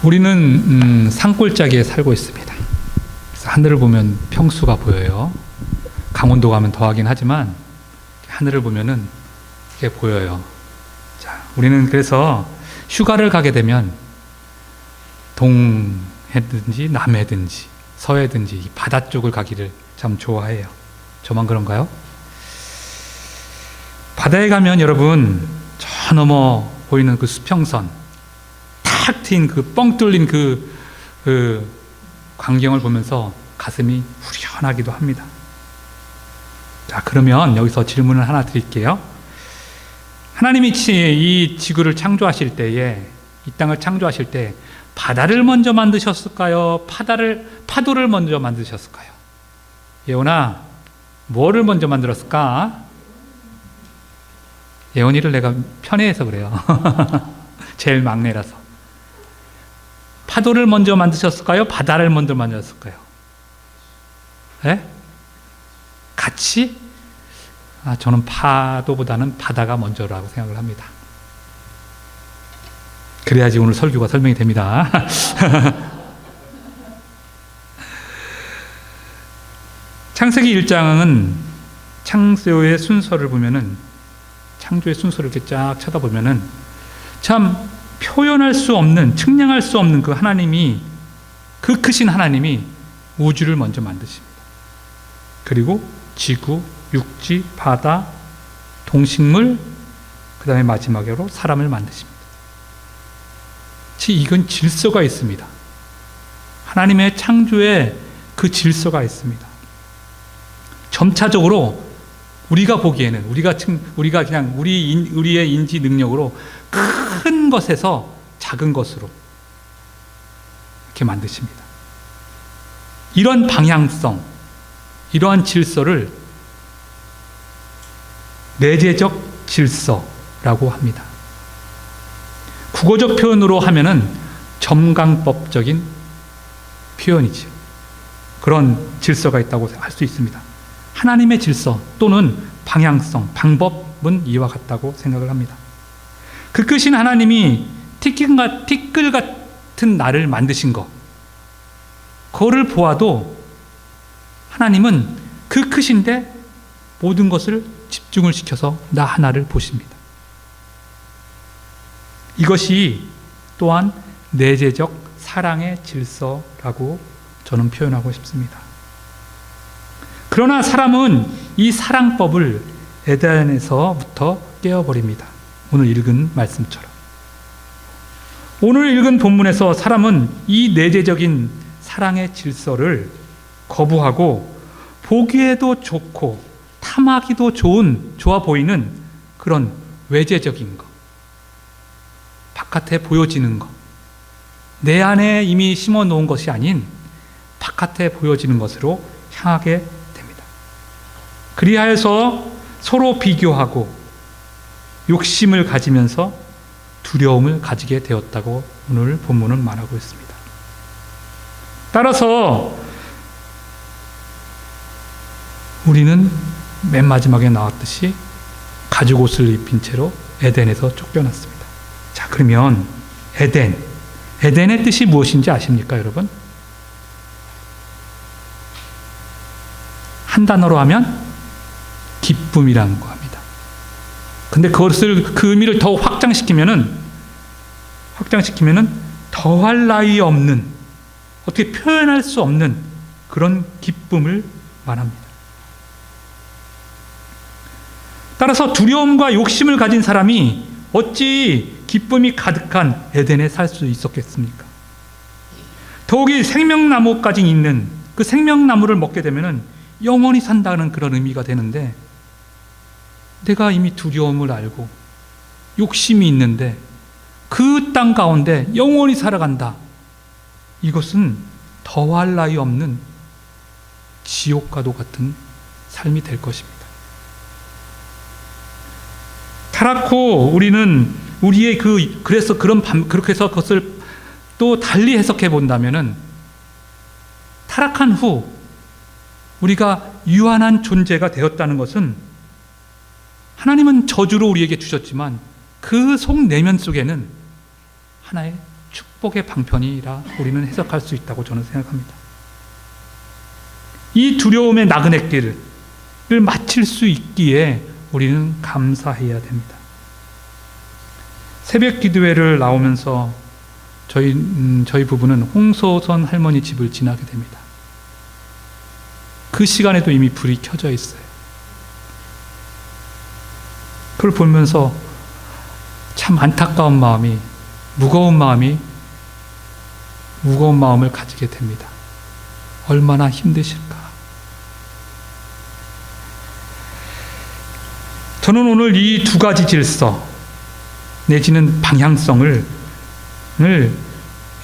우리는 산골짜기에 살고 있습니다. 그래서 하늘을 보면 평수가 보여요. 강원도 가면 더하긴 하지만 하늘을 보면은 이게 보여요. 자, 우리는 그래서 휴가를 가게 되면 동해든지 남해든지 서해든지 바다 쪽을 가기를 참 좋아해요. 저만 그런가요? 바다에 가면 여러분 저 넘어 보이는 그 수평선, 탁 트인 그 뻥 뚫린 그 광경을 보면서 가슴이 후련하기도 합니다. 자, 그러면 여기서 질문을 하나 드릴게요. 하나님이 이 지구를 창조하실 때에, 이 땅을 창조하실 때 바다를 먼저 만드셨을까요? 파도를 먼저 만드셨을까요? 예원아, 뭐를 먼저 만들었을까? 예원이를 내가 편애해서 그래요. 제일 막내라서. 파도를 먼저 만드셨을까요? 바다를 먼저 만드셨을까요? 네? 같이? 저는 파도보다는 바다가 먼저라고 생각을 합니다. 그래야지 오늘 설교가 설명이 됩니다. 창세기 1장은 창조의 순서를 보면은, 창조의 순서를 이렇게 쫙 쳐다보면은 참 표현할 수 없는, 측량할 수 없는 그 하나님이, 그 크신 하나님이 우주를 먼저 만드십니다. 그리고 지구, 육지, 바다, 동식물, 그 다음에 마지막으로 사람을 만드십니다. 이건 질서가 있습니다. 하나님의 창조에 그 질서가 있습니다. 점차적으로 우리가 보기에는, 우리가 그냥 우리의 인지 능력으로 큰 것에서 작은 것으로 이렇게 만드십니다. 이런 방향성, 이러한 질서를 내재적 질서라고 합니다. 국어적 표현으로 하면은 점강법적인 표현이죠. 그런 질서가 있다고 할 수 있습니다. 하나님의 질서 또는 방향성, 방법은 이와 같다고 생각을 합니다. 그 크신 하나님이 티끌 같은 나를 만드신 것, 그거를 보아도 하나님은 그 크신데 모든 것을 집중을 시켜서 나 하나를 보십니다. 이것이 또한 내재적 사랑의 질서라고 저는 표현하고 싶습니다. 그러나 사람은 이 사랑법을 에덴에서부터 깨어버립니다. 오늘 읽은 말씀처럼. 오늘 읽은 본문에서 사람은 이 내재적인 사랑의 질서를 거부하고 보기에도 좋고 탐하기도 좋아 보이는 그런 외재적인 것, 바깥에 보여지는 것, 내 안에 이미 심어 놓은 것이 아닌 바깥에 보여지는 것으로 향하게 됩니다. 그리하여서 서로 비교하고 욕심을 가지면서 두려움을 가지게 되었다고 오늘 본문은 말하고 있습니다. 따라서 우리는 맨 마지막에 나왔듯이 가죽 옷을 입힌 채로 에덴에서 쫓겨났습니다. 자, 그러면 에덴의 뜻이 무엇인지 아십니까, 여러분? 한 단어로 하면 기쁨이라는 거 합니다. 근데 그 의미를 더 확장시키면은 더할 나위 없는, 어떻게 표현할 수 없는 그런 기쁨을 말합니다. 따라서 두려움과 욕심을 가진 사람이 어찌 기쁨이 가득한 에덴에 살 수 있었겠습니까? 더욱이 생명나무까지 있는 그 생명나무를 먹게 되면은 영원히 산다는 그런 의미가 되는데, 내가 이미 두려움을 알고 욕심이 있는데 그 땅 가운데 영원히 살아간다. 이것은 더할 나위 없는 지옥과도 같은 삶이 될 것입니다. 타락후 우리는 우리의 그래서 그렇게 해서 그것을 또 달리 해석해 본다면은, 타락한 후 우리가 유한한 존재가 되었다는 것은 하나님은 저주로 우리에게 주셨지만 그 속 내면 속에는 하나의 축복의 방편이라 우리는 해석할 수 있다고 저는 생각합니다. 이 두려움의 나그네길을 마칠 수 있기에 우리는 감사해야 됩니다. 새벽 기도회를 나오면서 저희 부부는 홍소선 할머니 집을 지나게 됩니다. 그 시간에도 이미 불이 켜져 있어요. 그걸 보면서 참 안타까운 마음이, 무거운 마음을 가지게 됩니다. 얼마나 힘드실까. 저는 오늘 이 두 가지 질서 내지는 방향성을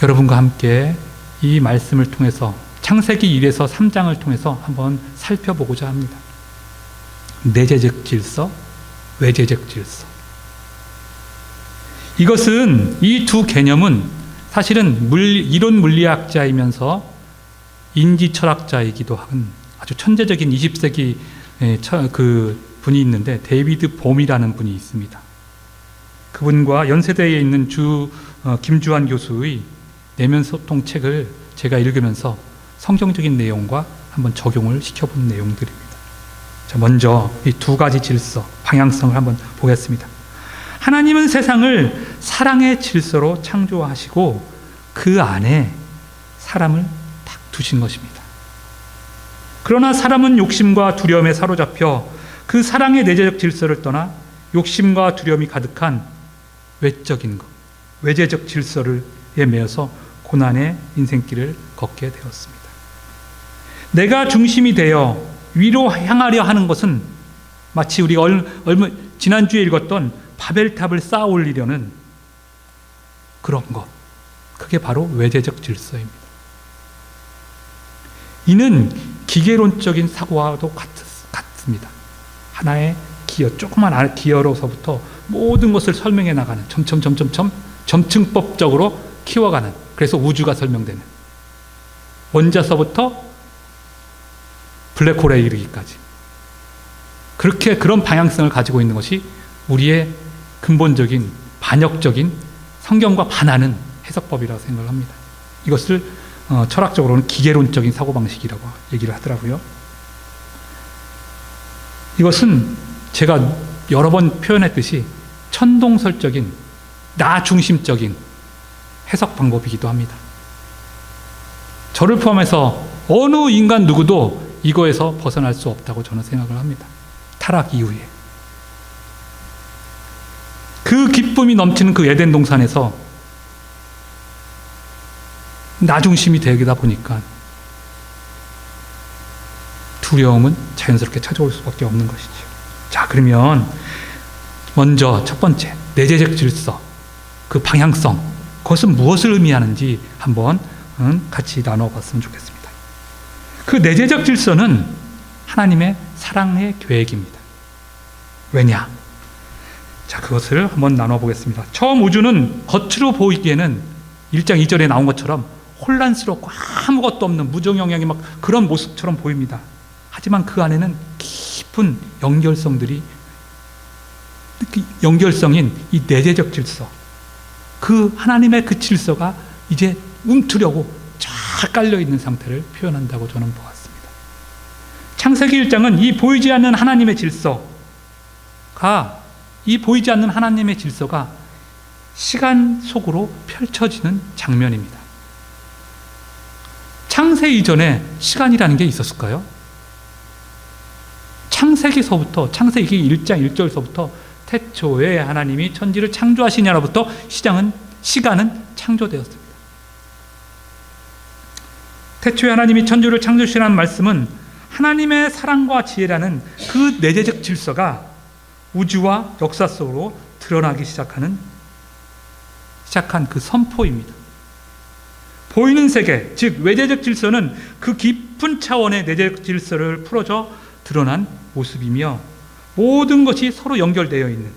여러분과 함께 이 말씀을 통해서 창세기 1에서 3장을 통해서 한번 살펴보고자 합니다. 내재적 질서, 외재적 질서. 이것은, 이 두 개념은 사실은 이론 물리학자이면서 인지 철학자이기도 한 아주 천재적인 20세기 그 분이 있는데, 데이비드 봄이라는 분이 있습니다. 그분과 연세대에 있는 김주환 교수의 내면 소통 책을 제가 읽으면서 성경적인 내용과 한번 적용을 시켜본 내용들입니다. 자, 먼저 이 두 가지 질서, 방향성을 한번 보겠습니다. 하나님은 세상을 사랑의 질서로 창조하시고 그 안에 사람을 딱 두신 것입니다. 그러나 사람은 욕심과 두려움에 사로잡혀 그 사랑의 내재적 질서를 떠나 욕심과 두려움이 가득한 외적인 것, 외재적 질서를 매여서 고난의 인생길을 걷게 되었습니다. 내가 중심이 되어 위로 향하려 하는 것은 마치 우리가 지난주에 읽었던 바벨탑을 쌓아 올리려는 그런 것, 그게 바로 외재적 질서입니다. 이는 기계론적인 사고와도 같습니다. 하나의 기어, 조그만 기어로서부터 모든 것을 설명해 나가는, 점층법적으로 키워가는, 그래서 우주가 설명되는, 원자서부터 블랙홀에 이르기까지 그런 방향성을 가지고 있는 것이 우리의 근본적인 반역적인 성경과 반하는 해석법이라고 생각을 합니다. 이것을 철학적으로는 기계론적인 사고방식이라고 얘기를 하더라고요. 이것은 제가 여러 번 표현했듯이 천동설적인, 나 중심적인 해석 방법이기도 합니다. 저를 포함해서 어느 인간 누구도 이거에서 벗어날 수 없다고 저는 생각을 합니다. 타락 이후에 그 기쁨이 넘치는 그 에덴 동산에서 나 중심이 되다 보니까 두려움은 자연스럽게 찾아올 수밖에 없는 것이죠. 자, 그러면 먼저 첫 번째, 내재적 질서, 그 방향성, 그것은 무엇을 의미하는지 한번 같이 나눠봤으면 좋겠습니다. 그 내재적 질서는 하나님의 사랑의 계획입니다. 왜냐? 자, 그것을 한번 나눠보겠습니다. 처음 우주는 겉으로 보이기에는 1장 2절에 나온 것처럼 혼란스럽고 아무것도 없는 무정영향이 막 그런 모습처럼 보입니다. 하지만 그 안에는 깊은 연결성인 이 내재적 질서, 그 하나님의 그 질서가 이제 움트려고 쫙 깔려있는 상태를 표현한다고 저는 보았습니다. 창세기 1장은 이 보이지 않는 하나님의 질서가 시간 속으로 펼쳐지는 장면입니다. 창세 이전에 시간이라는 게 있었을까요? 창세기 1장 1절서부터 태초에 하나님이 천지를 창조하시냐로부터 시간은 창조되었습니다. 태초에 하나님이 천지를 창조하시라는 말씀은 하나님의 사랑과 지혜라는 그 내재적 질서가 우주와 역사 속으로 드러나기 시작한 그 선포입니다. 보이는 세계, 즉 외재적 질서는 그 깊은 차원의 내재적 질서를 풀어져 드러난 모습이며 모든 것이 서로 연결되어 있는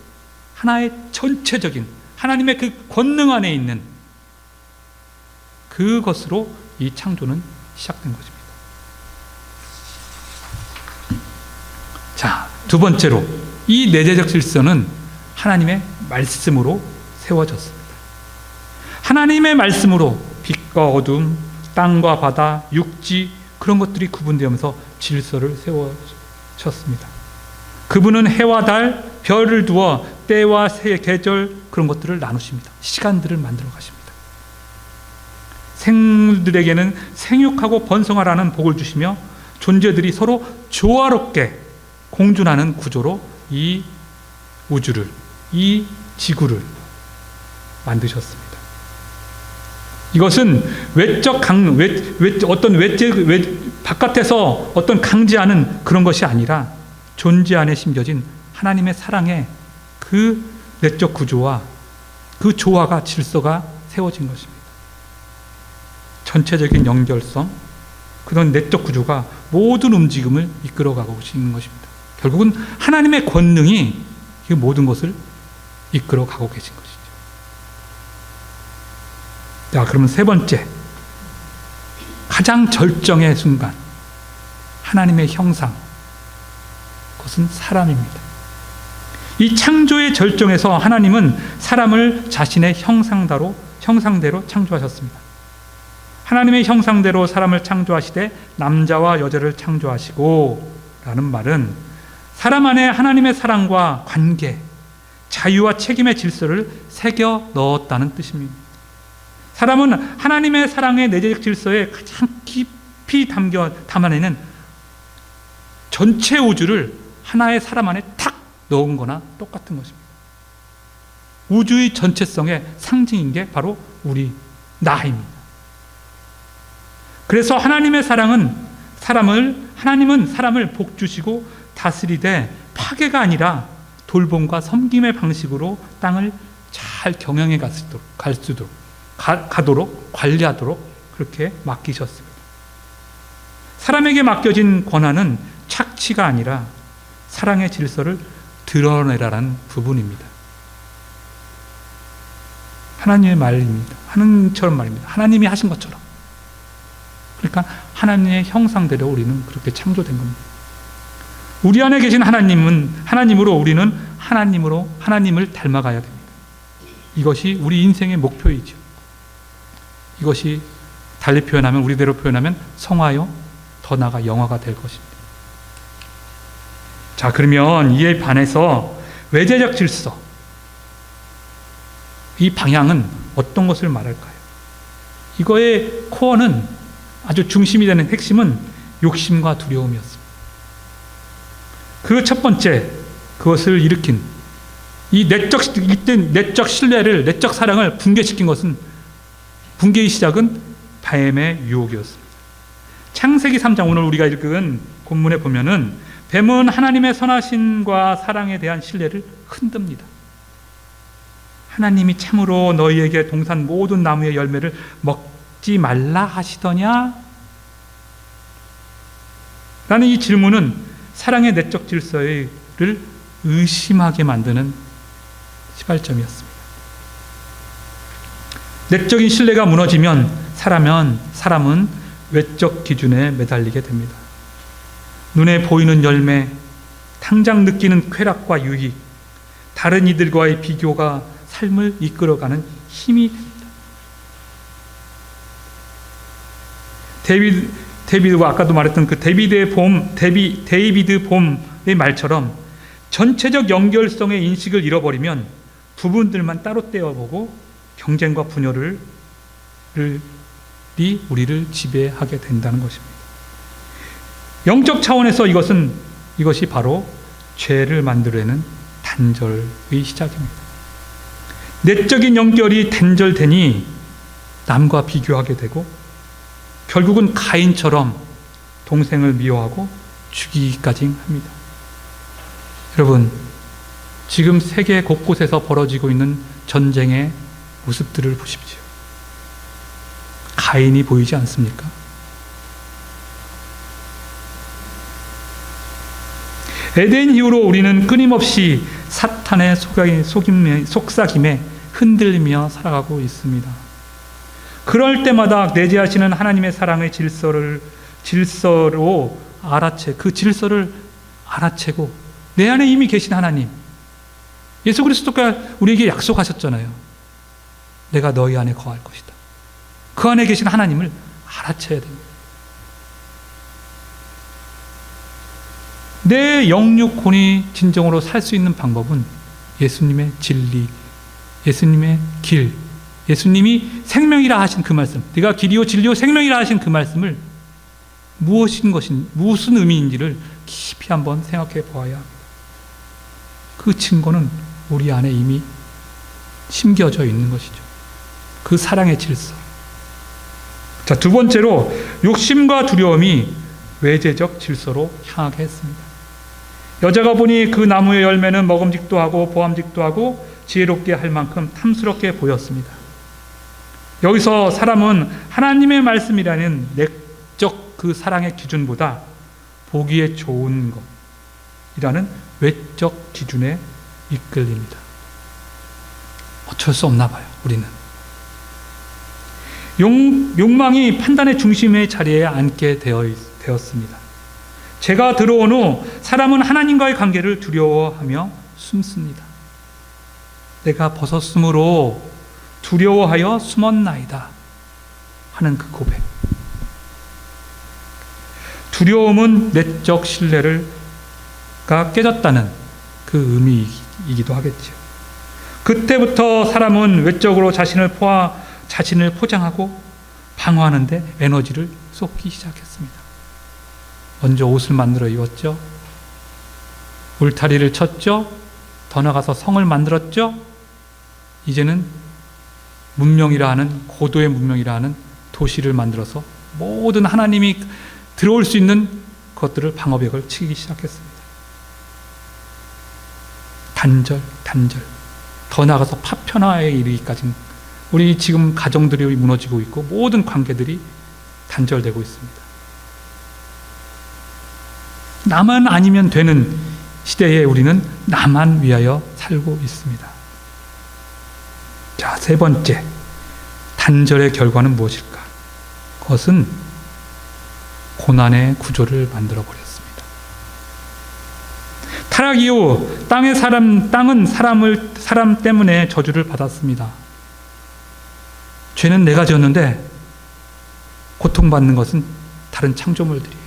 하나의 전체적인 하나님의 그 권능 안에 있는 그것으로 이 창조는 시작된 것입니다. 자, 두 번째로 이 내재적 질서는 하나님의 말씀으로 세워졌습니다. 하나님의 말씀으로 빛과 어둠, 땅과 바다, 육지 그런 것들이 구분되면서 질서를 세우셨습니다. 그분은 해와 달, 별을 두어 때와 계절 그런 것들을 나누십니다. 시간들을 만들어 가십니다. 생물들에게는 생육하고 번성하라는 복을 주시며 존재들이 서로 조화롭게 공존하는 구조로 이 우주를, 이 지구를 만드셨습니다. 이것은 바깥에서 어떤 강제하는 그런 것이 아니라 존재 안에 심겨진 하나님의 사랑의 그 내적 구조와 그 조화가 질서가 세워진 것입니다. 전체적인 연결성, 그런 내적 구조가 모든 움직임을 이끌어가고 있는 것입니다. 결국은 하나님의 권능이 이 모든 것을 이끌어가고 계신 것이죠. 자, 그러면 세 번째, 가장 절정의 순간, 하나님의 형상, 그것은 사람입니다. 이 창조의 절정에서 하나님은 사람을 자신의 형상대로 창조하셨습니다. 하나님의 형상대로 사람을 창조하시되 남자와 여자를 창조하시고 라는 말은 사람 안에 하나님의 사랑과 관계, 자유와 책임의 질서를 새겨 넣었다는 뜻입니다. 사람은 하나님의 사랑의 내재적 질서에 가장 깊이 담아내는 전체 우주를 하나의 사람 안에 탁 넣은 거나 똑같은 것입니다. 우주의 전체성의 상징인 게 바로 나입니다. 그래서 하나님은 사람을 복주시고 다스리되 파괴가 아니라 돌봄과 섬김의 방식으로 땅을 잘 경영해 가도록 관리하도록 그렇게 맡기셨습니다. 사람에게 맡겨진 권한은 착취가 아니라 사랑의 질서를 드러내라는 부분입니다. 하나님의 말입니다. 하나님처럼 말입니다. 하나님이 하신 것처럼. 그러니까 하나님의 형상대로 우리는 그렇게 창조된 겁니다. 우리 안에 계신 하나님으로 우리는 하나님을 닮아가야 됩니다. 이것이 우리 인생의 목표이죠. 이것이 우리대로 표현하면 성화요, 더 나아가 영화가 될 것입니다. 자, 그러면 이에 반해서 외재적 질서, 이 방향은 어떤 것을 말할까요? 이거의 코어는, 아주 중심이 되는 핵심은 욕심과 두려움이었습니다. 그 첫 번째, 그것을 일으킨 이 내적 신뢰를, 내적 사랑을 붕괴시킨 것은, 붕괴의 시작은 뱀의 유혹이었습니다. 창세기 3장, 오늘 우리가 읽은 본문에 보면은 뱀은 하나님의 선하심과 사랑에 대한 신뢰를 흔듭니다. 하나님이 참으로 너희에게 동산 모든 나무의 열매를 먹지 말라 하시더냐? 라는 이 질문은 사랑의 내적 질서를 의심하게 만드는 시발점이었습니다. 내적인 신뢰가 무너지면 사람은 외적 기준에 매달리게 됩니다. 눈에 보이는 열매, 당장 느끼는 쾌락과 유익, 다른 이들과의 비교가 삶을 이끌어가는 힘이 됩니다. 데이비드가 아까도 말했던 그 데이비드 봄의 말처럼 전체적 연결성의 인식을 잃어버리면 부분들만 따로 떼어보고 경쟁과 분열이 우리를 지배하게 된다는 것입니다. 영적 차원에서 이것이 바로 죄를 만들어내는 단절의 시작입니다. 내적인 연결이 단절되니 남과 비교하게 되고 결국은 가인처럼 동생을 미워하고 죽이기까지 합니다. 여러분, 지금 세계 곳곳에서 벌어지고 있는 전쟁의 모습들을 보십시오. 가인이 보이지 않습니까? 에덴 이후로 우리는 끊임없이 사탄의 속삭임에 흔들리며 살아가고 있습니다. 그럴 때마다 내재하시는 하나님의 사랑의 질서를 알아채고 내 안에 이미 계신 하나님, 예수 그리스도가 우리에게 약속하셨잖아요. 내가 너희 안에 거할 것이다. 그 안에 계신 하나님을 알아채야 됩니다. 내 영육혼이 진정으로 살 수 있는 방법은 예수님의 진리, 예수님의 길, 예수님이 생명이라 하신 그 말씀, 네가 길이요 진리요 생명이라 하신 그 말씀을 무슨 의미인지를 깊이 한번 생각해 보아야 합니다. 그 증거는 우리 안에 이미 심겨져 있는 것이죠. 그 사랑의 질서. 자, 두 번째로 욕심과 두려움이 외재적 질서로 향하게 했습니다. 여자가 보니 그 나무의 열매는 먹음직도 하고 보암직도 하고 지혜롭게 할 만큼 탐스럽게 보였습니다. 여기서 사람은 하나님의 말씀이라는 내적 그 사랑의 기준보다 보기에 좋은 것이라는 외적 기준에 이끌립니다. 어쩔 수 없나 봐요, 우리는. 욕망이 판단의 중심의 자리에 앉게 되었습니다. 죄가 들어온 후 사람은 하나님과의 관계를 두려워하며 숨습니다. 내가 벗었으므로 두려워하여 숨었나이다 하는 그 고백. 두려움은 내적 신뢰가 깨졌다는 그 의미이기도 하겠죠. 그때부터 사람은 외적으로 자신을 포장하고 방어하는데 에너지를 쏟기 시작했습니다. 먼저 옷을 만들어 입었죠. 울타리를 쳤죠. 더 나가서 성을 만들었죠. 이제는 문명이라 하는, 고도의 문명이라 하는 도시를 만들어서 모든 하나님이 들어올 수 있는 것들을 방어벽을 치기 시작했습니다. 단절. 더 나가서 파편화에 이르기까지 우리 지금 가정들이 무너지고 있고 모든 관계들이 단절되고 있습니다. 나만 아니면 되는 시대에 우리는 나만 위하여 살고 있습니다. 자, 세 번째, 단절의 결과는 무엇일까? 그것은 고난의 구조를 만들어 버렸습니다. 타락 이후 땅은 사람 때문에 저주를 받았습니다. 죄는 내가 지었는데 고통받는 것은 다른 창조물들이에요.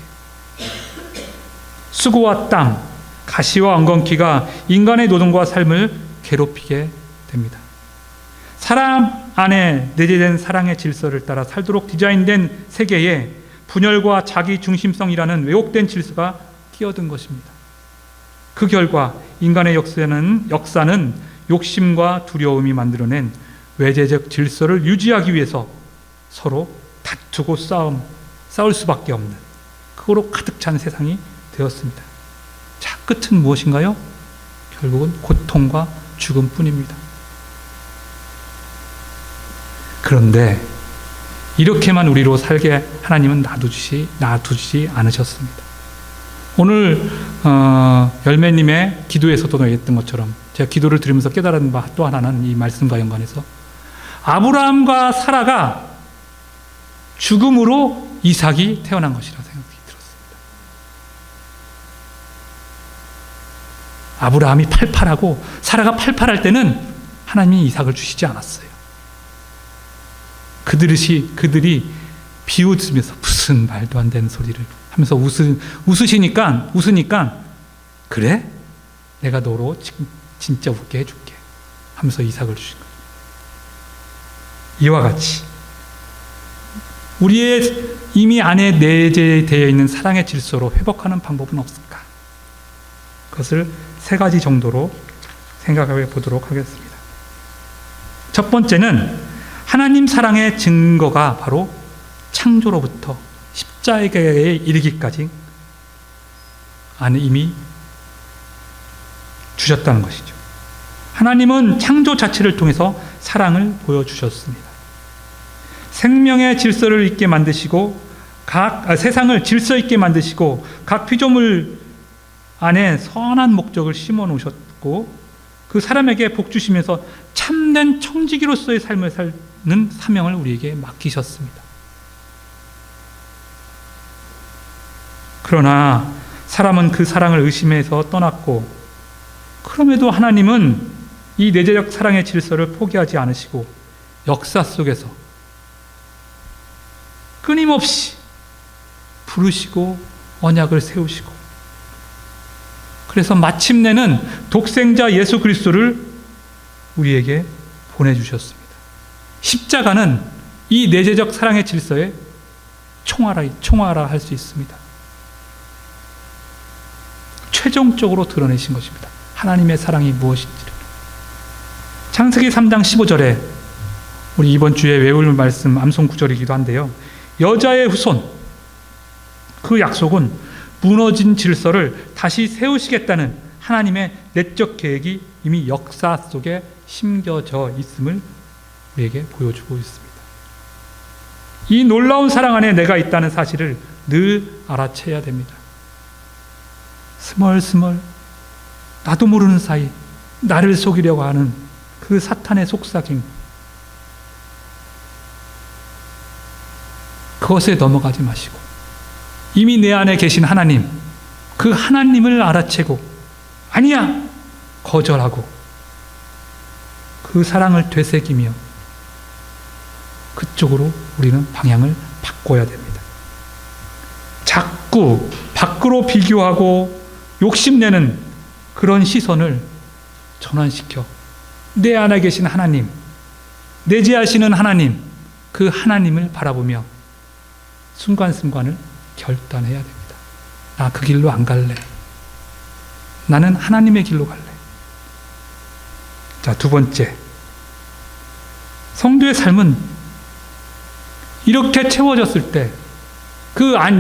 수고와 땀, 가시와 엉겅퀴가 인간의 노동과 삶을 괴롭히게 됩니다. 사람 안에 내재된 사랑의 질서를 따라 살도록 디자인된 세계에 분열과 자기 중심성이라는 왜곡된 질서가 끼어든 것입니다. 그 결과 인간의 역사는 욕심과 두려움이 만들어낸 외재적 질서를 유지하기 위해서 서로 다투고 싸울 수밖에 없는, 그거로 가득 찬 세상이 되었습니다. 자, 끝은 무엇인가요? 결국은 고통과 죽음뿐입니다. 그런데 이렇게만 우리로 살게 하나님은 놔두지 않으셨습니다. 오늘 열매님의 기도에서도 얘기했던 것처럼 제가 기도를 드리면서 깨달은 바 또 하나는 이 말씀과 연관해서 아브라함과 사라가 죽음으로 이삭이 태어난 것이라 생각이 들었습니다. 아브라함이 팔팔하고 사라가 팔팔할 때는 하나님이 이삭을 주시지 않았어요. 그들이 비웃으면서 무슨 말도 안 되는 소리를 하면서 웃으니까 그래? 내가 너로 진짜 웃게 해줄게 하면서 이삭을 주신 거예요. 이와 같이 우리의 이미 안에 내재되어 있는 사랑의 질서로 회복하는 방법은 없을까? 그것을 세 가지 정도로 생각해 보도록 하겠습니다. 첫 번째는 하나님 사랑의 증거가 바로 창조로부터 십자가에 이르기까지 안에 이미 주셨다는 것이죠. 하나님은 창조 자체를 통해서 사랑을 보여주셨습니다. 생명의 질서를 있게 만드시고 세상을 질서 있게 만드시고 각 피조물 안에 선한 목적을 심어 놓으셨고 그 사람에게 복 주시면서 참된 청지기로서의 삶을 사는 사명을 우리에게 맡기셨습니다. 그러나 사람은 그 사랑을 의심해서 떠났고, 그럼에도 하나님은 이 내재적 사랑의 질서를 포기하지 않으시고 역사 속에서 끊임없이 부르시고 언약을 세우시고, 그래서 마침내는 독생자 예수 그리스도를 우리에게 보내주셨습니다. 십자가는 이 내재적 사랑의 질서의 총알아 할 수 있습니다. 최종적으로 드러내신 것입니다. 하나님의 사랑이 무엇인지를. 창세기 3장 15절에 우리 이번 주에 외울 말씀 암송 구절이기도 한데요. 여자의 후손, 그 약속은 무너진 질서를 다시 세우시겠다는 하나님의 내적 계획이 이미 역사 속에 심겨져 있음을 우리에게 보여주고 있습니다. 이 놀라운 사랑 안에 내가 있다는 사실을 늘 알아채야 됩니다. 스멀스멀 나도 모르는 사이 나를 속이려고 하는 그 사탄의 속삭임, 그것에 넘어가지 마시고 이미 내 안에 계신 하나님, 그 하나님을 알아채고 아니야 거절하고 그 사랑을 되새기며 그쪽으로 우리는 방향을 바꿔야 됩니다. 자꾸 밖으로 비교하고 욕심내는 그런 시선을 전환시켜 내 안에 계신 하나님, 내재하시는 하나님, 그 하나님을 바라보며 순간순간을 결단해야 됩니다. 나 그 길로 안 갈래. 나는 하나님의 길로 갈래. 자, 두 번째, 성도의 삶은 이렇게 채워졌을 때,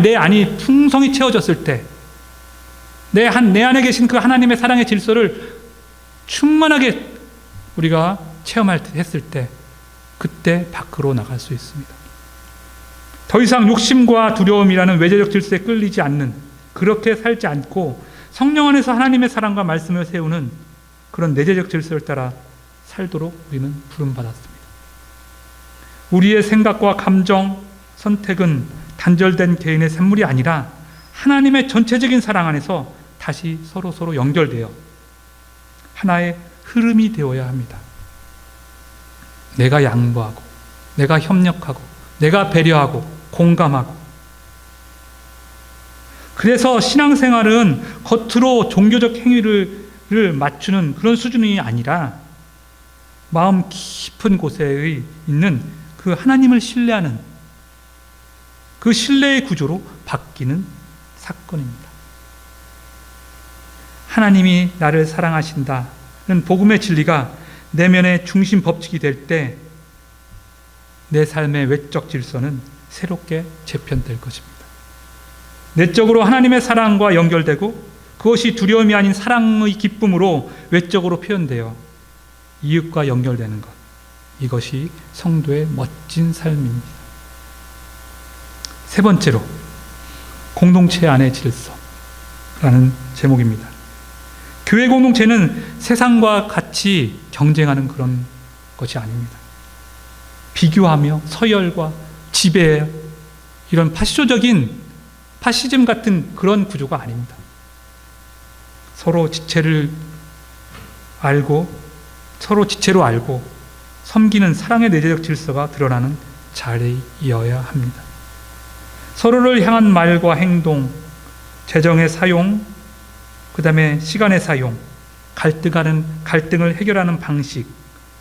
내 안이 풍성히 채워졌을 때, 내 안에 계신 그 하나님의 사랑의 질서를 충만하게 우리가 체험했을 때, 그때 밖으로 나갈 수 있습니다. 더 이상 욕심과 두려움이라는 외재적 질서에 끌리지 않는, 그렇게 살지 않고 성령 안에서 하나님의 사랑과 말씀을 세우는 그런 내재적 질서를 따라 살도록 우리는 부름받았습니다. 우리의 생각과 감정, 선택은 단절된 개인의 샘물이 아니라 하나님의 전체적인 사랑 안에서 다시 서로 연결되어 하나의 흐름이 되어야 합니다. 내가 양보하고, 내가 협력하고, 내가 배려하고, 공감하고. 그래서 신앙생활은 겉으로 종교적 행위를 맞추는 그런 수준이 아니라 마음 깊은 곳에 있는 그 하나님을 신뢰하는 그 신뢰의 구조로 바뀌는 사건입니다. 하나님이 나를 사랑하신다는 복음의 진리가 내면의 중심 법칙이 될 때 내 삶의 외적 질서는 새롭게 재편될 것입니다. 내적으로 하나님의 사랑과 연결되고 그것이 두려움이 아닌 사랑의 기쁨으로 외적으로 표현되어 이웃과 연결되는 것, 이것이 성도의 멋진 삶입니다. 세 번째로, 공동체 안의 질서라는 제목입니다. 교회 공동체는 세상과 같이 경쟁하는 그런 것이 아닙니다. 비교하며 서열과 지배, 이런 파시즘 같은 그런 구조가 아닙니다. 서로 지체로 알고 섬기는 사랑의 내재적 질서가 드러나는 자리이어야 합니다. 서로를 향한 말과 행동, 재정의 사용, 그 다음에 시간의 사용, 갈등을 해결하는 방식,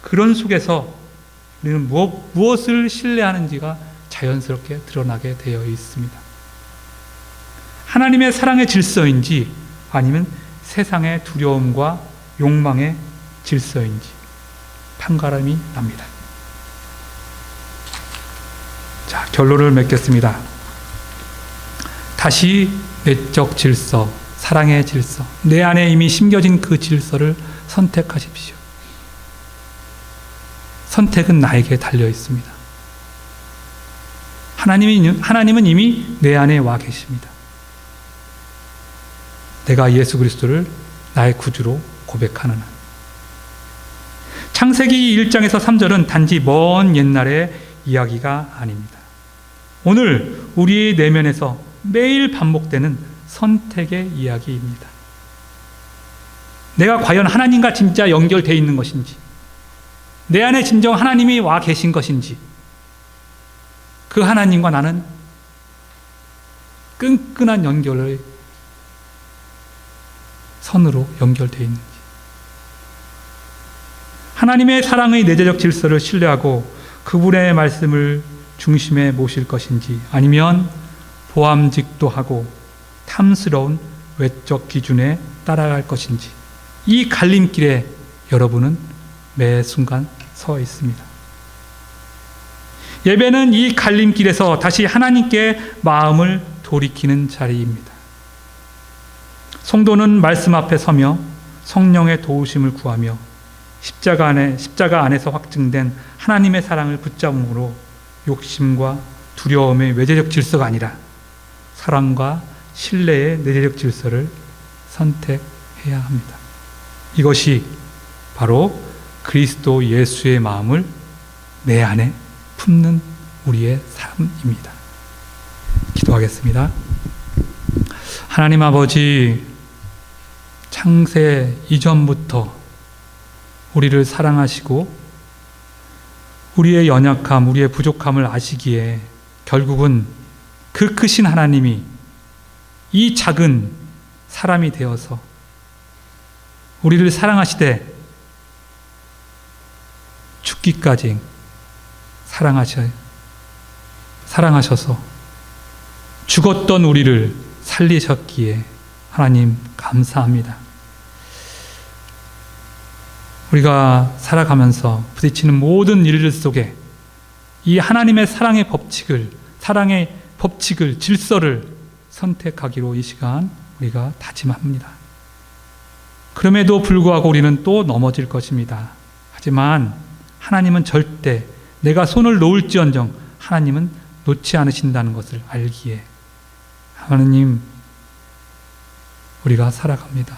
그런 속에서 우리는 무엇을 신뢰하는지가 자연스럽게 드러나게 되어 있습니다. 하나님의 사랑의 질서인지 아니면 세상의 두려움과 욕망의 질서인지 판가름이 납니다. 자, 결론을 맺겠습니다. 다시 내적 질서, 사랑의 질서, 내 안에 이미 심겨진 그 질서를 선택하십시오. 선택은 나에게 달려 있습니다. 하나님은 이미 내 안에 와 계십니다. 내가 예수 그리스도를 나의 구주로 고백하는 한. 창세기 1장에서 3절은 단지 먼 옛날의 이야기가 아닙니다. 오늘 우리의 내면에서 매일 반복되는 선택의 이야기입니다. 내가 과연 하나님과 진짜 연결되어 있는 것인지, 내 안에 진정 하나님이 와 계신 것인지, 그 하나님과 나는 끈끈한 연결의 선으로 연결되어 있는지, 하나님의 사랑의 내재적 질서를 신뢰하고 그분의 말씀을 중심에 모실 것인지, 아니면 보암직도하고 탐스러운 외적 기준에 따라갈 것인지, 이 갈림길에 여러분은 매 순간 서 있습니다. 예배는 이 갈림길에서 다시 하나님께 마음을 돌이키는 자리입니다. 성도는 말씀 앞에 서며 성령의 도우심을 구하며 십자가 안에서 확증된 하나님의 사랑을 붙잡음으로 욕심과 두려움의 외재적 질서가 아니라 사랑과 신뢰의 내재적 질서를 선택해야 합니다. 이것이 바로 그리스도 예수의 마음을 내 안에 품는 우리의 삶입니다. 기도하겠습니다. 하나님 아버지, 창세 이전부터 우리를 사랑하시고 우리의 연약함, 우리의 부족함을 아시기에 결국은 그 크신 하나님이 이 작은 사람이 되어서 우리를 사랑하시되 죽기까지 사랑하셔서 죽었던 우리를 살리셨기에 하나님 감사합니다. 우리가 살아가면서 부딪히는 모든 일들 속에 이 하나님의 사랑의 법칙을, 질서를 선택하기로 이 시간 우리가 다짐합니다. 그럼에도 불구하고 우리는 또 넘어질 것입니다. 하지만 하나님은 절대 내가 손을 놓을지언정 하나님은 놓지 않으신다는 것을 알기에 하나님, 우리가 살아갑니다.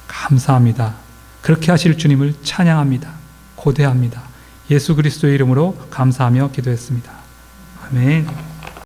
감사합니다. 그렇게 하실 주님을 찬양합니다. 고대합니다. 예수 그리스도의 이름으로 감사하며 기도했습니다. 아멘.